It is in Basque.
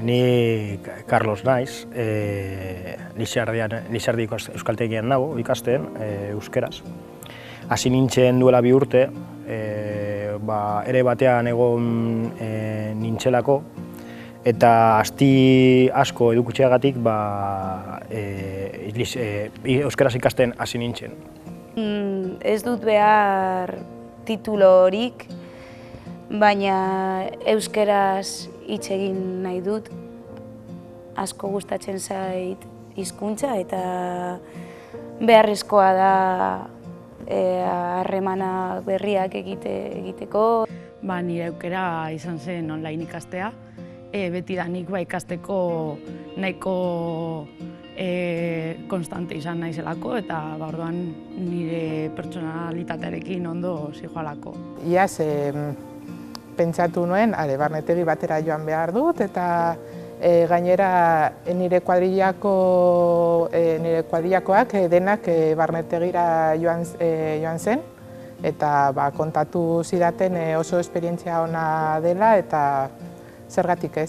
Ni Carlos naiz, Lizardiko euskaltegian nago ikasten, euskeraz. Hasi nintzen duela 2 urte, ere batean egon nintzelako, eta asti asko edukutxeagatik euskeraz ikasten hasi nintzen. Ez dut behar titulo horik, baina euskeraz hitz egin nahi dut. Asko gustatzen zait hizkuntza eta beharrezkoa da harremana berriak egiteko. Nire aukera izan zen online ikastea. Betidanik ikasteko nahiko konstante izan naizelako eta orduan nire pertsonalitatearekin ondo zijoalako. Iaz pentsatu nuen, barnetegi batera joan behar dut eta gainera nire kuadrillakoak denak barnetegira joan zen eta kontatu zidaten oso esperientzia ona dela eta zergatik ez.